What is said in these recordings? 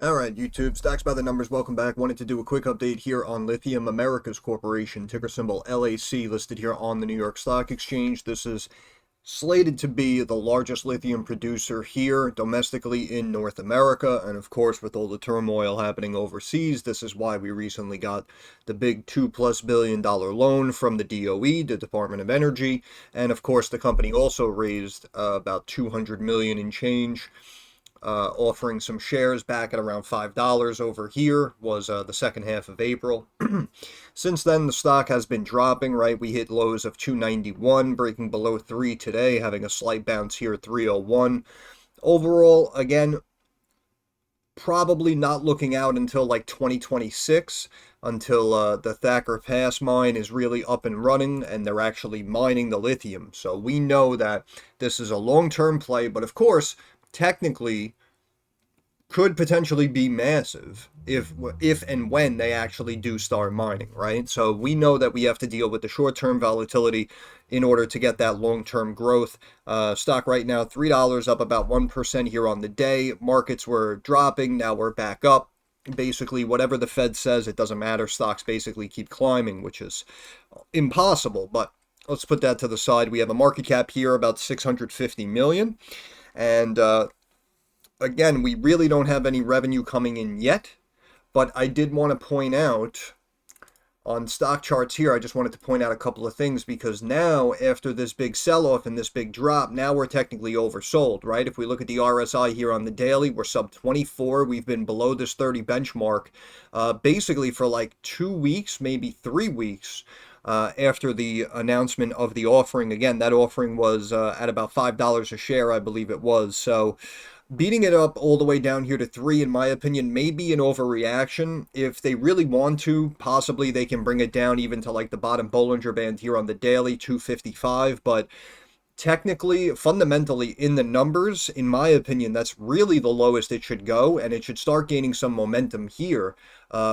All right, YouTube, Stacks by the Numbers, welcome back. Wanted to do a quick update here on Lithium Americas Corporation, ticker symbol LAC, listed here on the New York Stock Exchange. This is slated to be the largest lithium producer here domestically in North America. And of course, with all the turmoil happening overseas, this is why we recently got the big $2+ billion loan from the DOE, the Department of Energy. And of course, the company also raised about 200 million in change, offering some shares back at around $5 over here, was the second half of April. Since then, the stock has been dropping, right? We hit lows of 291, breaking below 3 today, having a slight bounce here at 301. Overall, again, probably not looking out until like 2026, until the Thacker Pass mine is really up and running and they're actually mining the lithium. So we know that this is a long-term play, but of course, technically could potentially be massive if and when they actually do start mining, right? So we know that we have to deal with the short-term volatility in order to get that long-term growth. Stock right now $3, up about 1% here on the day. Markets were dropping, now we're back up. Basically, whatever the Fed says, it doesn't matter. Stocks basically keep climbing, which is impossible. But let's put that to the side. We have a market cap here about 650 million, and again, we really don't have any revenue coming in yet, but I did want to point out on stock charts here, I just wanted to point out a couple of things, because now after this big sell-off and this big drop, now we're technically oversold, right? If we look at the RSI here on the daily, we're sub 24. We've been below this 30 benchmark basically for like 2 weeks, maybe 3 weeks. After the announcement of the offering. Again, that offering was at about $5 a share, I believe it was. So beating it up all the way down here to 3, in my opinion, may be an overreaction. If they really want to, possibly they can bring it down even to like the bottom Bollinger Band here on the daily, 255. But technically, fundamentally, in the numbers, in my opinion, that's really the lowest it should go, and it should start gaining some momentum here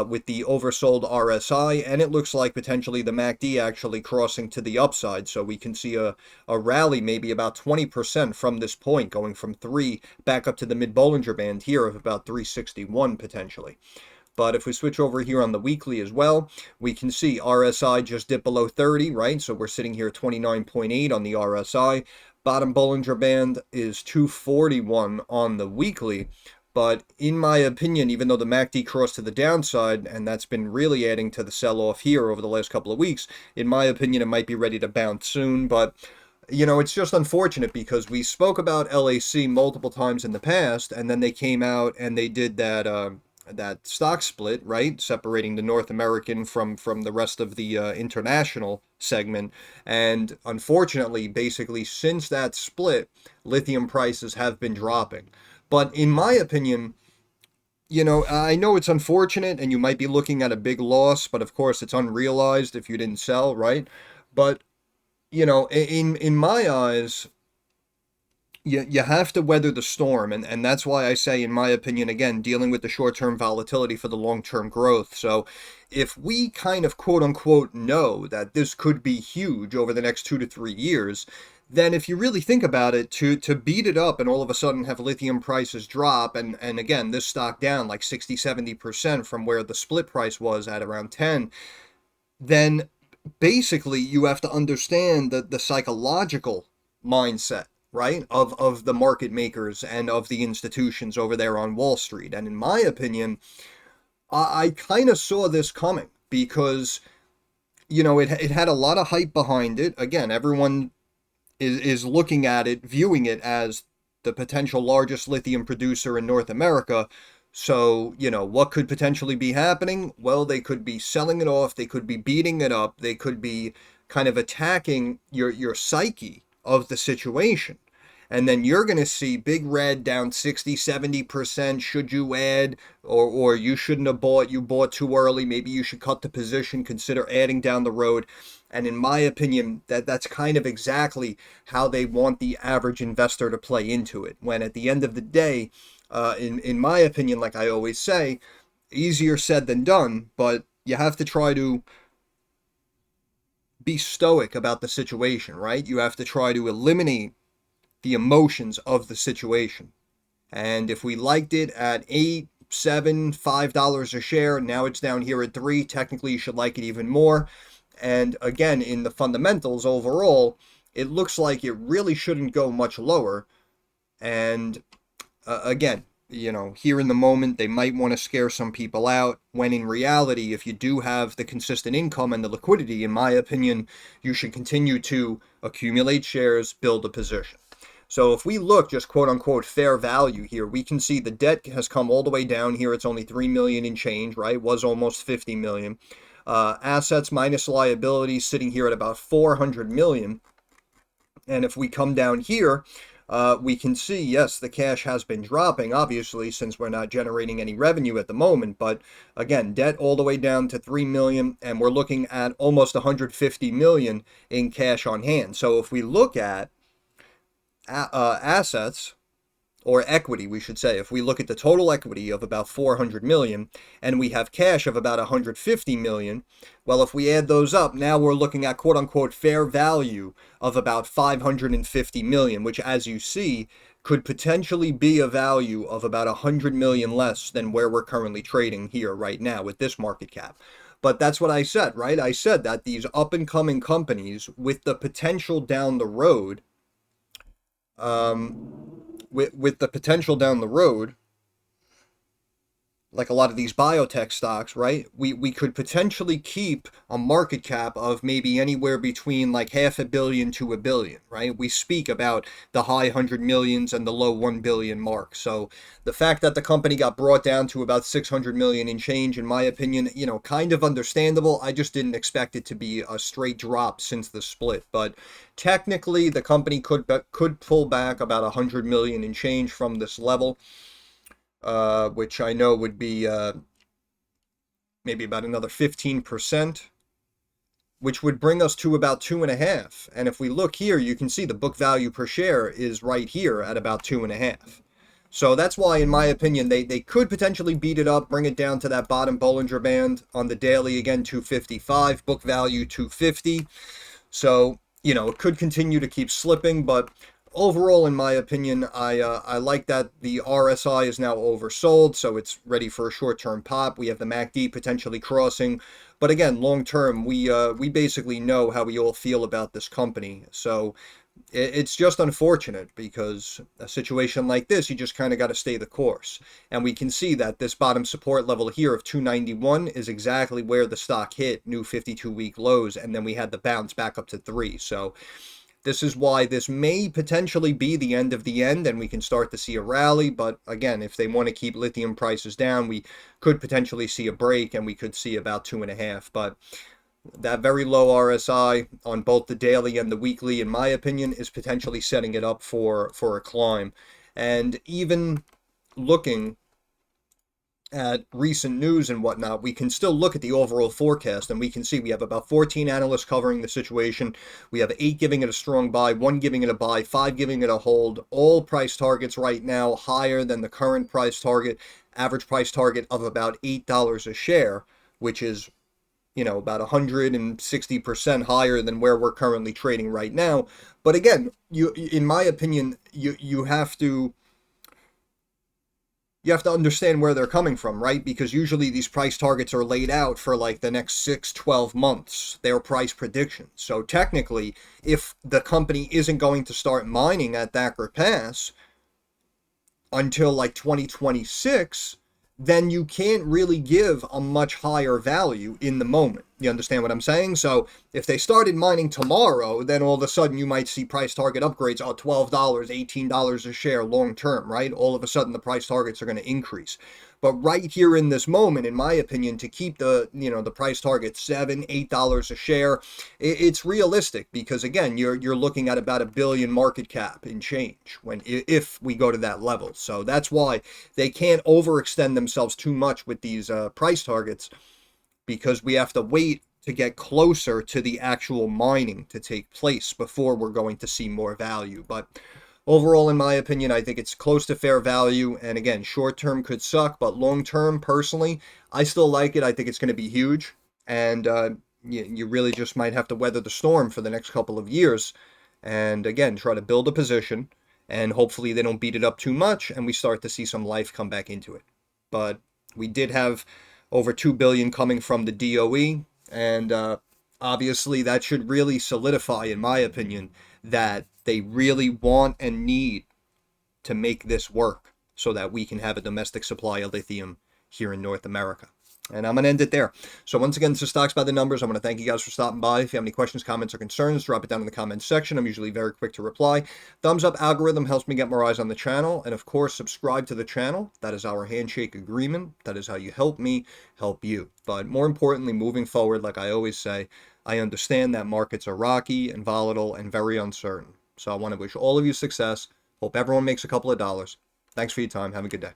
with the oversold RSI, and it looks like potentially the MACD actually crossing to the upside, so we can see a rally maybe about 20% from this point, going from 3 back up to the mid-Bollinger Band here of about 361 potentially. But if we switch over here on the weekly as well, we can see RSI just dipped below 30, right? So we're sitting here at 29.8 on the RSI. Bottom Bollinger Band is 241 on the weekly. But in my opinion, even though the MACD crossed to the downside, and that's been really adding to the sell-off here over the last couple of weeks, in my opinion, it might be ready to bounce soon. But you know, it's just unfortunate because we spoke about LAC multiple times in the past, and then they came out and they did that stock split, right, separating the North American from the rest of the international segment. And unfortunately, basically since that split, lithium prices have been dropping. But in my opinion, you know, I know it's unfortunate and you might be looking at a big loss, but of course it's unrealized if you didn't sell, right? But you know, in my eyes, you have to weather the storm, and that's why I say, in my opinion, again, dealing with the short-term volatility for the long-term growth. So if we kind of quote-unquote know that this could be huge over the next 2 to 3 years, then if you really think about it, to beat it up and all of a sudden have lithium prices drop, and again, this stock down like 60-70% from where the split price was at around 10, then basically you have to understand the psychological mindset, right, of the market makers and of the institutions over there on Wall Street. And in my opinion, I kind of saw this coming because, you know, it had a lot of hype behind it. Again, everyone is looking at it, viewing it as the potential largest lithium producer in North America. So, you know, what could potentially be happening? Well, they could be selling it off, they could be beating it up, they could be kind of attacking your psyche of the situation. And then you're going to see Big Red down 60-70%. Should you add, or you shouldn't have bought, you bought too early, maybe you should cut the position, consider adding down the road. And in my opinion, that's kind of exactly how they want the average investor to play into it. When at the end of the day, in my opinion, like I always say, easier said than done, but you have to try to be stoic about the situation, right? You have to try to eliminate the emotions of the situation. And if we liked it at 8, $5 a share. Now it's down here at 3. Technically, you should like it even more. And again, in the fundamentals overall, it looks like it really shouldn't go much lower. And again, here in the moment, they might want to scare some people out, when in reality, if you do have the consistent income and the liquidity, in my opinion, you should continue to accumulate shares, build a position. So if we look just quote unquote fair value here, we can see the debt has come all the way down here. It's only 3 million in change, right? Was almost 50 million. Assets minus liabilities sitting here at about 400 million. And if we come down here, we can see, yes, the cash has been dropping, obviously, since we're not generating any revenue at the moment. But again, debt all the way down to 3 million, and we're looking at almost 150 million in cash on hand. So if we look at assets, or equity, we should say, if we look at the total equity of about 400 million and we have cash of about 150 million, well, if we add those up, now we're looking at quote unquote fair value of about 550 million, which, as you see, could potentially be a value of about 100 million less than where we're currently trading here right now with this market cap. But that's what I said, right? I said that these up and coming companies with the potential down the road, with the potential down the road, like a lot of these biotech stocks, right? We could potentially keep a market cap of maybe anywhere between like $500 million to $1 billion, right? We speak about the high 100 millions and the low 1 billion mark. So the fact that the company got brought down to about 600 million in change, in my opinion, kind of understandable. I just didn't expect it to be a straight drop since the split. But technically, the company could pull back about 100 million in change from this level. Which I know would be maybe about another 15%, which would bring us to about 2.5. And if we look here, you can see the book value per share is right here at about 2.5. So that's why, in my opinion, they could potentially beat it up, bring it down to that bottom Bollinger Band on the daily, again, 255, book value 250. So, it could continue to keep slipping, but overall, in my opinion, I like that the RSI is now oversold, so it's ready for a short-term pop. We have the MACD potentially crossing, but again, long-term, we basically know how we all feel about this company. So it's just unfortunate, because a situation like this, you just kind of got to stay the course. And we can see that this bottom support level here of 291 is exactly where the stock hit new 52-week lows, and then we had the bounce back up to 3. So this is why this may potentially be the end of the end, and we can start to see a rally. But again, if they want to keep lithium prices down, we could potentially see a break, and we could see about 2.5. But that very low RSI on both the daily and the weekly, in my opinion, is potentially setting it up for a climb. And even looking at recent news and whatnot, we can still look at the overall forecast, and we can see we have about 14 analysts covering the situation. We have 8 giving it a strong buy, 1 giving it a buy, 5 giving it a hold. All price targets right now higher than the current price target, average price target of about $8 a share, which is about 160% higher than where we're currently trading right now. But again, in my opinion, you have to understand where they're coming from, right? Because usually these price targets are laid out for like the next 6-12 months, their price predictions. So technically, if the company isn't going to start mining at Thacker Pass until like 2026, then you can't really give a much higher value in the moment. You understand what I'm saying? So if they started mining tomorrow, then all of a sudden you might see price target upgrades of $12, $18 a share long term, right? All of a sudden the price targets are going to increase. But right here in this moment, in my opinion, to keep the price target $7, $8 a share, it's realistic, because again, you're looking at about $1 billion market cap in change if we go to that level. So that's why they can't overextend themselves too much with these price targets, because we have to wait to get closer to the actual mining to take place before we're going to see more value. But overall, in my opinion, I think it's close to fair value. And again, short term could suck, but long term, personally, I still like it. I think it's going to be huge. And you really just might have to weather the storm for the next couple of years. And again, try to build a position. And hopefully they don't beat it up too much, and we start to see some life come back into it. but we did have over 2 billion coming from the DOE, and obviously that should really solidify, in my opinion, that they really want and need to make this work so that we can have a domestic supply of lithium here in North America. And I'm going to end it there. So once again, this is Stocks by the Numbers. I'm going to thank you guys for stopping by. If you have any questions, comments, or concerns, drop it down in the comments section. I'm usually very quick to reply. Thumbs up algorithm helps me get more eyes on the channel. And of course, subscribe to the channel. That is our handshake agreement. That is how you help me help you. But more importantly, moving forward, like I always say, I understand that markets are rocky and volatile and very uncertain. So I want to wish all of you success. Hope everyone makes a couple of dollars. Thanks for your time. Have a good day.